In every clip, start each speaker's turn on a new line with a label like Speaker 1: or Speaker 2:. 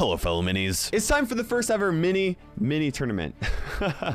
Speaker 1: Hello fellow minis. It's time for the first ever mini tournament.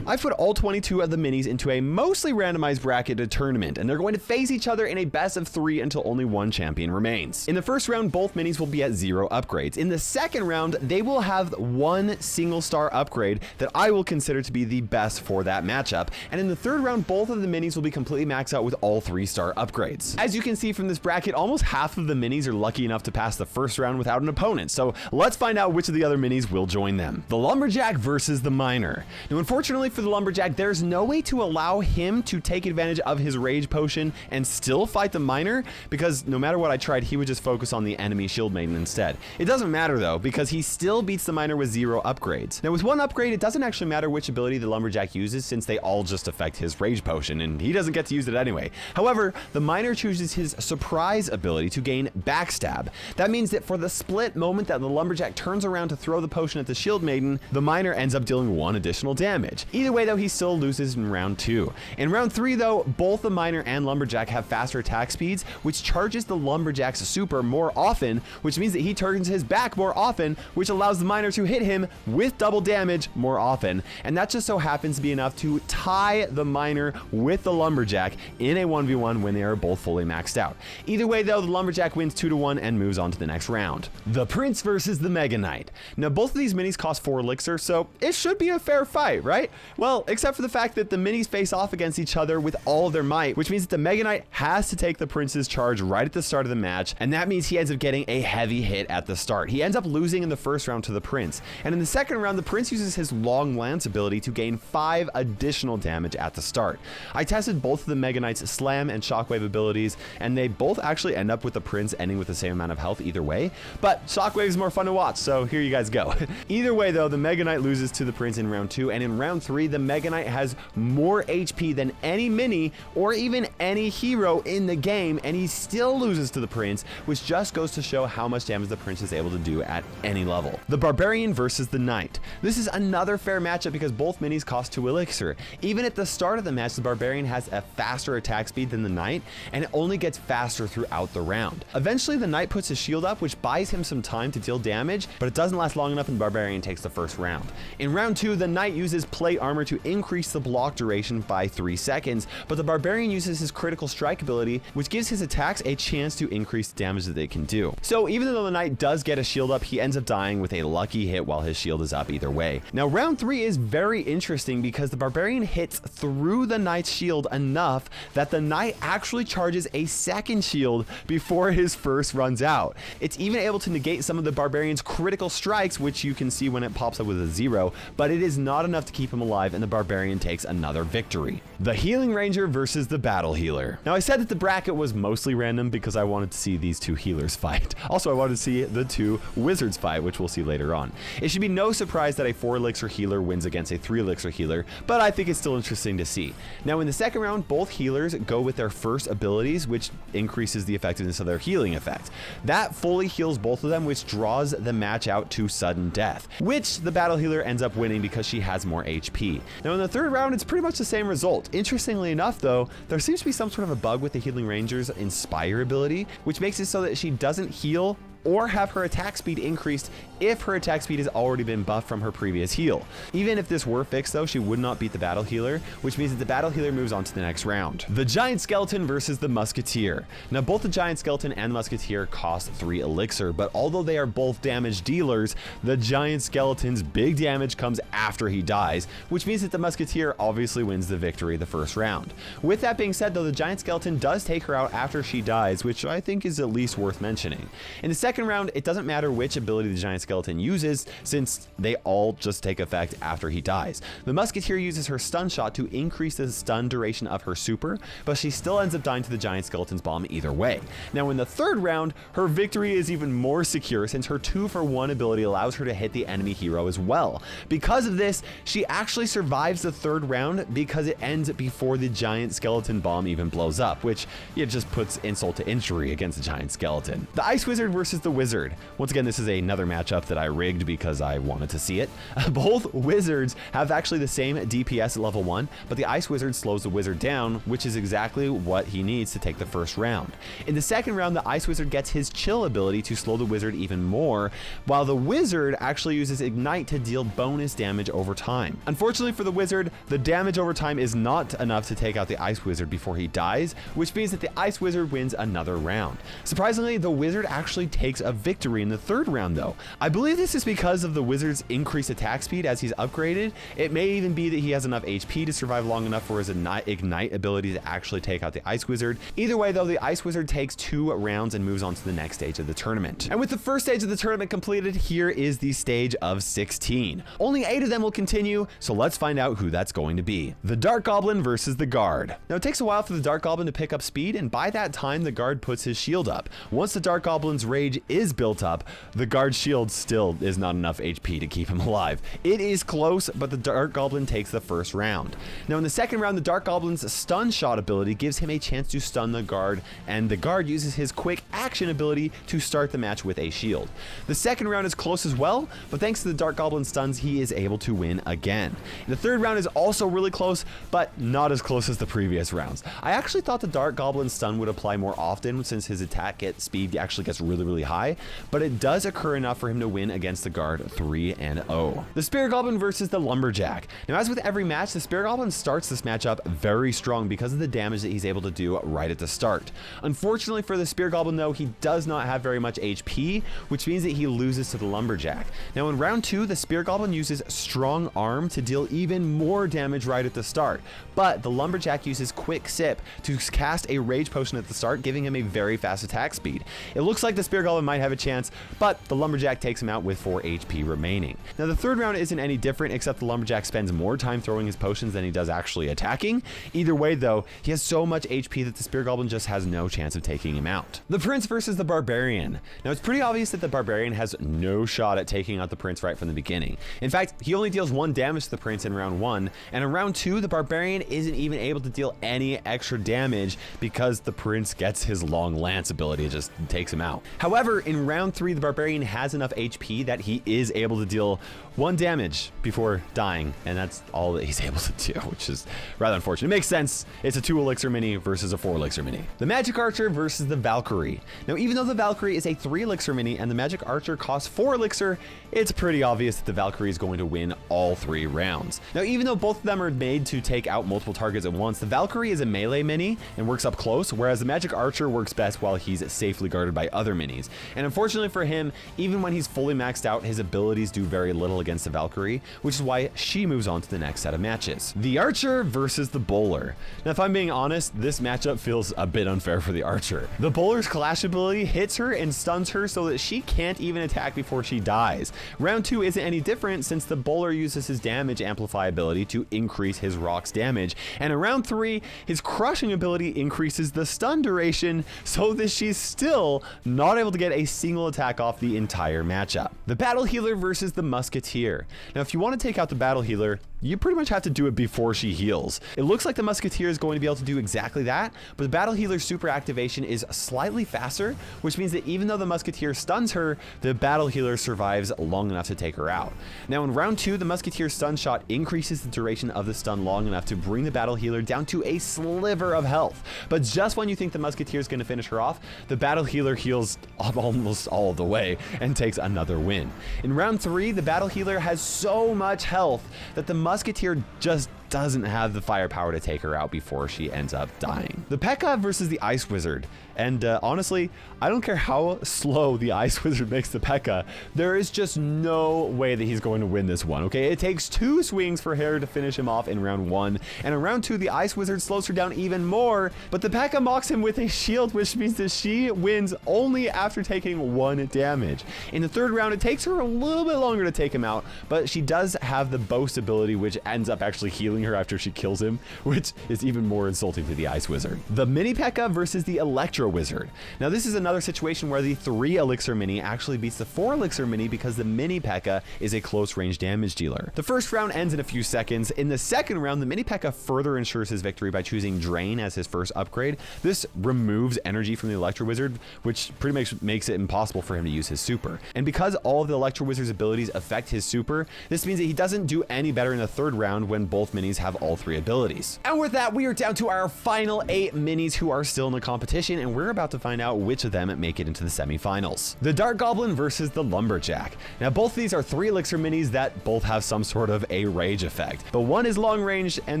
Speaker 1: I've put all 22 of the minis into a mostly randomized bracketed tournament, and they're going to face each other in a best of 3 until only one champion remains. In the first round, both minis will be at 0 upgrades. In the second round, they will have one single star upgrade that I will consider to be the best for that matchup. And in the third round, both of the minis will be completely maxed out with all 3-star upgrades. As you can see from this bracket, almost half of the minis are lucky enough to pass the first round without an opponent. So let's find out which of the other minis will join them. The Lumberjack versus the Miner. Now, unfortunately for the Lumberjack, there's no way to allow him to take advantage of his Rage Potion and still fight the Miner, because no matter what I tried, he would just focus on the enemy Shield Maiden instead. It doesn't matter though, because he still beats the Miner with 0 upgrades. Now with 1 upgrade, it doesn't actually matter which ability the Lumberjack uses, since they all just affect his Rage Potion, and he doesn't get to use it anyway. However, the Miner chooses his Surprise ability to gain Backstab. That means that for the split moment that the Lumberjack turns around to throw the potion at the Shield Maiden, the Miner ends up dealing 1 additional damage. Either way though, he still loses in round 2. In round 3 though, both the Miner and Lumberjack have faster attack speeds, which charges the Lumberjack's super more often, which means that he turns his back more often, which allows the Miner to hit him with double damage more often. And that just so happens to be enough to tie the Miner with the Lumberjack in a 1v1 when they are both fully maxed out. Either way though, the Lumberjack wins 2-1 and moves on to the next round. The Prince versus the Mega Knight. Now both of these minis cost 4 elixir, so it should be a fair fight, right? Well, except for the fact that the minis face off against each other with all of their might, which means that the Mega Knight has to take the Prince's charge right at the start of the match, and that means he ends up getting a heavy hit at the start. He ends up losing in the first round to the Prince, and in the second round, the Prince uses his Long Lance ability to gain 5 additional damage at the start. I tested both of the Mega Knight's Slam and Shockwave abilities, and they both actually end up with the Prince ending with the same amount of health either way, but Shockwave is more fun to watch, so here you guys go. Either way though, the Mega Knight loses to the Prince in round 2, and in round 3, the Mega Knight has more HP than any mini or even any hero in the game, and he still loses to the Prince, which just goes to show how much damage the Prince is able to do at any level. The Barbarian versus the Knight. This is another fair matchup because both minis cost 2 elixir. Even at the start of the match, the Barbarian has a faster attack speed than the Knight, and it only gets faster throughout the round. Eventually, the Knight puts his shield up, which buys him some time to deal damage, but it doesn't last long enough and the Barbarian takes the first round. In round 2, the Knight uses Plate Armor to increase the block duration by 3 seconds, but the Barbarian uses his Critical Strike ability, which gives his attacks a chance to increase the damage that they can do. So even though the Knight does get a shield up, he ends up dying with a lucky hit while his shield is up either way. Now round 3 is very interesting because the Barbarian hits through the Knight's shield enough that the Knight actually charges a second shield before his first runs out. It's even able to negate some of the Barbarian's critical strikes, which you can see when it pops up with a 0, but it is not enough to keep him alive, and the Barbarian takes another victory. The Healing Ranger versus the Battle Healer. Now I said that the bracket was mostly random because I wanted to see these 2 healers fight. Also, I wanted to see the 2 wizards fight, which we'll see later on. It should be no surprise that a 4 elixir healer wins against a 3 elixir healer, but I think it's still interesting to see. Now in the second round, both healers go with their first abilities, which increases the effectiveness of their healing effect. That fully heals both of them, which draws the match out to sudden death, which the Battle Healer ends up winning because she has more HP. Now in the third round, it's pretty much the same result. Interestingly enough though, there seems to be some sort of a bug with the Healing Ranger's Inspire ability, which makes it so that she doesn't heal or have her attack speed increased if her attack speed has already been buffed from her previous heal. Even if this were fixed though, she would not beat the Battle Healer, which means that the Battle Healer moves on to the next round. The Giant Skeleton versus the Musketeer. Now both the Giant Skeleton and the Musketeer cost 3 elixir, but although they are both damage dealers, the Giant Skeleton's big damage comes after he dies, which means that the Musketeer obviously wins the victory the first round. With that being said though, the Giant Skeleton does take her out after she dies, which I think is at least worth mentioning. In the second round, it doesn't matter which ability the Giant Skeleton uses, since they all just take effect after he dies. The Musketeer uses her stun shot to increase the stun duration of her super, but she still ends up dying to the Giant Skeleton's bomb either way. Now in the third round, her victory is even more secure since her 2-for-1 ability allows her to hit the enemy hero as well. Because of this, she actually survives the third round because it ends before the Giant Skeleton bomb even blows up, which just puts insult to injury against the Giant Skeleton. The Ice Wizard versus the Wizard. Once again, this is another matchup that I rigged because I wanted to see it. Both Wizards have actually the same DPS at level 1, but the Ice Wizard slows the Wizard down, which is exactly what he needs to take the first round. In the second round, the Ice Wizard gets his Chill ability to slow the Wizard even more, while the Wizard actually uses Ignite to deal bonus damage over time. Unfortunately for the Wizard, the damage over time is not enough to take out the Ice Wizard before he dies, which means that the Ice Wizard wins another round. Surprisingly, the Wizard actually takes a victory in the third round though. I believe this is because of the Wizard's increased attack speed as he's upgraded. It may even be that he has enough HP to survive long enough for his Ignite ability to actually take out the Ice Wizard. Either way though, the Ice Wizard takes 2 rounds and moves on to the next stage of the tournament. And with the first stage of the tournament completed, here is the stage of 16. Only 8 of them will continue, so let's find out who that's going to be. The Dark Goblin versus the Guard. Now it takes a while for the Dark Goblin to pick up speed, and by that time the Guard puts his shield up. Once the Dark Goblin's rage is built up, the Guard's shield still is not enough HP to keep him alive. It is close, but the Dark Goblin takes the first round. Now in the second round, the Dark Goblin's stun shot ability gives him a chance to stun the Guard, and the Guard uses his quick action ability to start the match with a shield. The second round is close as well, but thanks to the Dark Goblin stuns, he is able to win again. The third round is also really close, but not as close as the previous rounds. I actually thought the Dark Goblin stun would apply more often since his attack speed actually gets really high, but it does occur enough for him to win against the Guard 3-0. The Spirit Goblin versus the Lumberjack. Now as with every match, the Spirit Goblin starts this matchup very strong because of the damage that he's able to do right at the start. Unfortunately for the Spirit Goblin though, he does not have very much HP, which means that he loses to the Lumberjack. Now in round 2, the Spirit Goblin uses Strong Arm to deal even more damage right at the start, but the Lumberjack uses Quick Sip to cast a Rage Potion at the start, giving him a very fast attack speed. It looks like the Spirit Goblin might have a chance, but the Lumberjack takes him out with 4 HP remaining. Now the third round isn't any different, except the Lumberjack spends more time throwing his potions than he does actually attacking. Either way though, he has so much HP that the Spirit Goblin just has no chance of taking him out. The Prince versus the Barbarian. Now it's pretty obvious that the Barbarian has no shot at taking out the Prince right from the beginning. In fact, he only deals 1 damage to the Prince in round 1, and in round 2, the Barbarian isn't even able to deal any extra damage because the Prince gets his Long Lance ability. It just takes him out. However, in round 3, the Barbarian has enough HP that he is able to deal 1 damage before dying, and that's all that he's able to do, which is rather unfortunate. It makes sense. It's a 2 elixir mini versus a 4 elixir mini. The Magic Archer versus the Valkyrie. Now, even though the Valkyrie is a 3 elixir mini and the Magic Archer costs 4 elixir, it's pretty obvious that the Valkyrie is going to win all 3 rounds. Now, even though both of them are made to take out multiple targets at once, the Valkyrie is a melee mini and works up close, whereas the Magic Archer works best while he's safely guarded by other minis. And unfortunately for him, even when he's fully maxed out, his abilities do very little against the Valkyrie, which is why she moves on to the next set of matches. The Archer versus the Bowler. Now, if I'm being honest, this matchup feels a bit unfair for the Archer. The Bowler's Clash ability hits her and stuns her so that she can't even attack before she dies. Round 2 isn't any different since the Bowler uses his damage amplify ability to increase his rock's damage, and in round 3, his crushing ability increases the stun duration so that she's still not able to get a single attack off the entire matchup. The Battle Healer versus the Musketeer. Now, if you want to take out the Battle Healer, you pretty much have to do it before she heals. It looks like the Musketeer is going to be able to do exactly that, but the Battle Healer's super activation is slightly faster, which means that even though the Musketeer stuns her, the Battle Healer survives long enough to take her out. Now in round 2, the Musketeer's stun shot increases the duration of the stun long enough to bring the Battle Healer down to a sliver of health. But just when you think the Musketeer is going to finish her off, the Battle Healer heals almost all the way and takes another win. In round 3, the Battle Healer has so much health that the Musketeer just doesn't have the firepower to take her out before she ends up dying. The P.E.K.K.A. versus the Ice Wizard. And honestly, I don't care how slow the Ice Wizard makes the P.E.K.K.A. There is just no way that he's going to win this one, okay? It takes 2 swings for her to finish him off in round 1. And in round 2, the Ice Wizard slows her down even more, but the P.E.K.K.A. mocks him with a shield, which means that she wins only after taking 1 damage. In the third round, it takes her a little bit longer to take him out, but she does have the Boast ability, which ends up actually healing killing her after she kills him, which is even more insulting to the Ice Wizard. The Mini P.E.K.K.A. versus the Electro Wizard. Now this is another situation where the 3 Elixir Mini actually beats the 4 Elixir Mini because the Mini P.E.K.K.A. is a close range damage dealer. The first round ends in a few seconds. In the second round, the Mini P.E.K.K.A. further ensures his victory by choosing Drain as his first upgrade. This removes energy from the Electro Wizard, which pretty much makes it impossible for him to use his super. And because all of the Electro Wizard's abilities affect his super, this means that he doesn't do any better in the third round when both minis have all 3 abilities. And with that, we are down to our final 8 minis who are still in the competition, and we're about to find out which of them make it into the semifinals. The Dart Goblin versus the Lumberjack. Now both of these are 3 Elixir minis that both have some sort of a rage effect, but one is long range and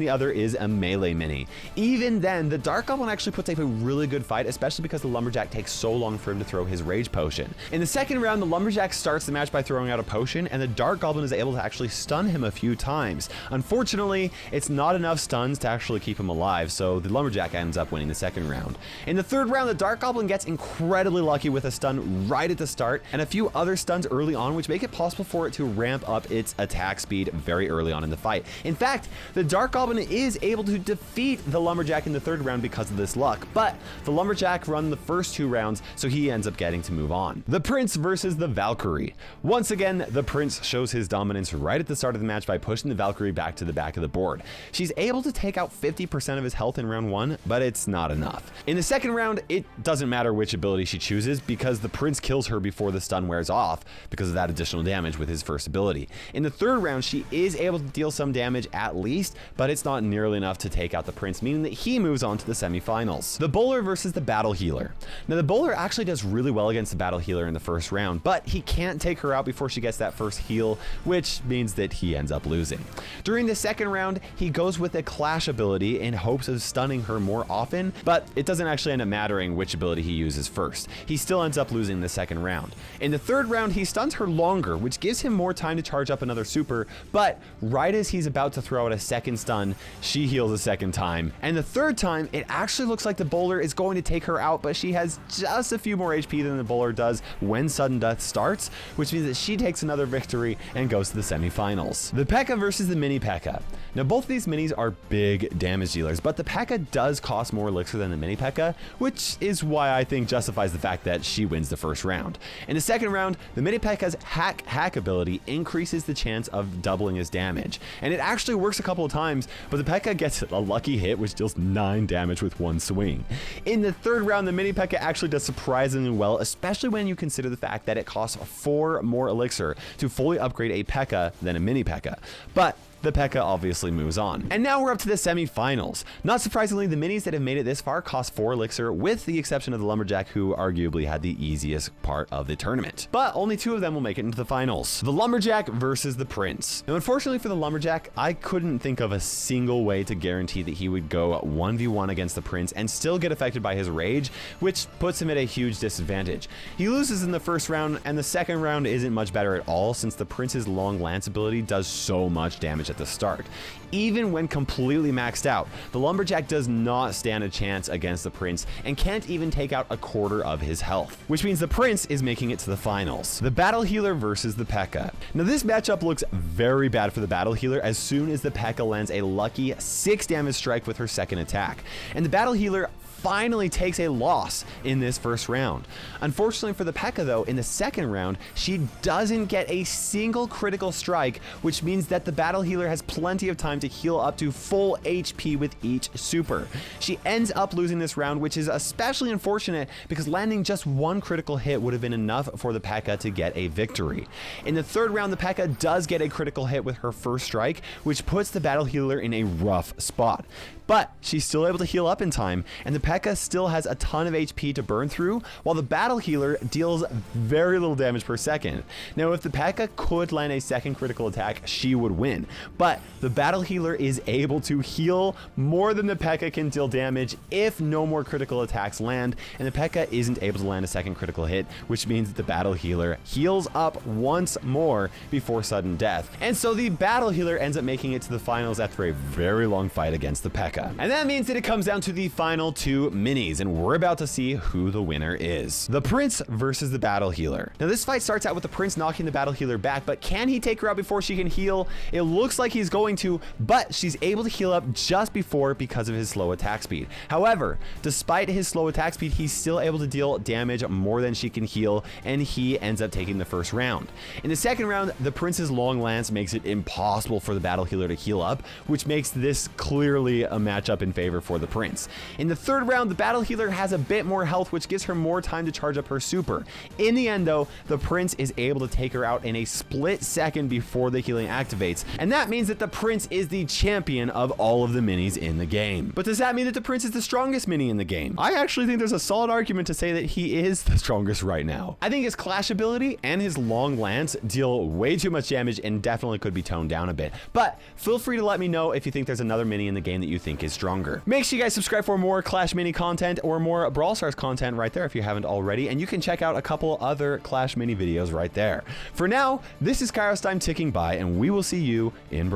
Speaker 1: the other is a melee mini. Even then, the Dart Goblin actually puts up a really good fight, especially because the Lumberjack takes so long for him to throw his rage potion. In the second round, the Lumberjack starts the match by throwing out a potion, and the Dart Goblin is able to actually stun him a few times. Unfortunately, it's not enough stuns to actually keep him alive, so the Lumberjack ends up winning the second round. In the third round, the Dart Goblin gets incredibly lucky with a stun right at the start and a few other stuns early on, which make it possible for it to ramp up its attack speed very early on in the fight. In fact, the Dart Goblin is able to defeat the Lumberjack in the third round because of this luck, but the Lumberjack run the first 2 rounds, so he ends up getting to move on. The Prince versus the Valkyrie. Once again, the Prince shows his dominance right at the start of the match by pushing the Valkyrie back to the back of the board. She's able to take out 50% of his health in round 1, but it's not enough. In the second round, it doesn't matter which ability she chooses because the Prince kills her before the stun wears off because of that additional damage with his first ability. In the third round, she is able to deal some damage at least, but it's not nearly enough to take out the Prince, meaning that he moves on to the semifinals. The Bowler versus the Battle Healer. Now the Bowler actually does really well against the Battle Healer in the first round, but he can't take her out before she gets that first heal, which means that he ends up losing. During the second round, he goes with a Clash ability in hopes of stunning her more often, but it doesn't actually end up mattering which ability he uses first. He still ends up losing the second round. In the third round, he stuns her longer, which gives him more time to charge up another super, but right as he's about to throw out a second stun, she heals a second time. And the third time, it actually looks like the Bowler is going to take her out, but she has just a few more HP than the Bowler does when sudden death starts, which means that she takes another victory and goes to the semifinals. The P.E.K.K.A. versus the Mini P.E.K.K.A. Now both of these minis are big damage dealers, but the P.E.K.K.A. does cost more elixir than the Mini P.E.K.K.A., which is why I think justifies the fact that she wins the first round. In the second round, the Mini P.E.K.K.A.'s hack ability increases the chance of doubling his damage, and it actually works a couple of times, but the P.E.K.K.A. gets a lucky hit which deals 9 damage with 1 swing. In the third round, the Mini P.E.K.K.A. actually does surprisingly well, especially when you consider the fact that it costs 4 more elixir to fully upgrade a P.E.K.K.A. than a Mini P.E.K.K.A. But the P.E.K.K.A. obviously moves on. And now we're up to the semi-finals. Not surprisingly, the minis that have made it this far cost 4 elixir, with the exception of the Lumberjack, who arguably had the easiest part of the tournament. But only 2 of them will make it into the finals. The Lumberjack versus the Prince. Now, unfortunately for the Lumberjack, I couldn't think of a single way to guarantee that he would go 1v1 against the Prince and still get affected by his rage, which puts him at a huge disadvantage. He loses in the first round, and the second round isn't much better at all since the Prince's long lance ability does so much damage at the start. Even when completely maxed out, the Lumberjack does not stand a chance against the Prince and can't even take out a quarter of his health, which means the Prince is making it to the finals. The Battle Healer versus the P.E.K.K.A. Now this matchup looks very bad for the Battle Healer as soon as the P.E.K.K.A. lands a lucky 6 damage strike with her second attack, and the Battle Healer finally takes a loss in this first round. Unfortunately for the P.E.K.K.A. though, in the second round, she doesn't get a single critical strike, which means that the Battle Healer has plenty of time to heal up to full HP with each super. She ends up losing this round, which is especially unfortunate because landing just 1 critical hit would have been enough for the P.E.K.K.A. to get a victory. In the third round, the P.E.K.K.A. does get a critical hit with her first strike, which puts the Battle Healer in a rough spot. But she's still able to heal up in time, and the P.E.K.K.A. still has a ton of HP to burn through, while the Battle Healer deals very little damage per second. Now, if the P.E.K.K.A. could land a second critical attack, she would win, but the Battle Healer is able to heal more than the P.E.K.K.A. can deal damage if no more critical attacks land, and the P.E.K.K.A. isn't able to land a second critical hit, which means that the Battle Healer heals up once more before sudden death. And so the Battle Healer ends up making it to the finals after a very long fight against the P.E.K.K.A. And that means that it comes down to the final 2 two minis, and we're about to see who the winner is. The Prince versus the Battle Healer. Now this fight starts out with the Prince knocking the Battle Healer back, but can he take her out before she can heal? It looks like he's going to, but she's able to heal up just before because of his slow attack speed. However, despite his slow attack speed, he's still able to deal damage more than she can heal, and he ends up taking the first round. In the second round, the Prince's long lance makes it impossible for the Battle Healer to heal up, which makes this clearly a matchup in favor for the Prince. In the third round, the Battle Healer has a bit more health, which gives her more time to charge up her super. In the end though, the Prince is able to take her out in a split second before the healing activates, and that means that the Prince is the champion of all of the minis in the game. But does that mean that the Prince is the strongest mini in the game? I actually think there's a solid argument to say that he is the strongest right now. I think his Clash ability and his long lance deal way too much damage and definitely could be toned down a bit, but feel free to let me know if you think there's another mini in the game that you think is stronger. Make sure you guys subscribe for more Clash mini content or more Brawl Stars content right there if you haven't already, and you can check out a couple other Clash mini videos right there. For now, this is KairosTime ticking by, and we will see you in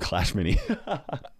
Speaker 1: Clash mini.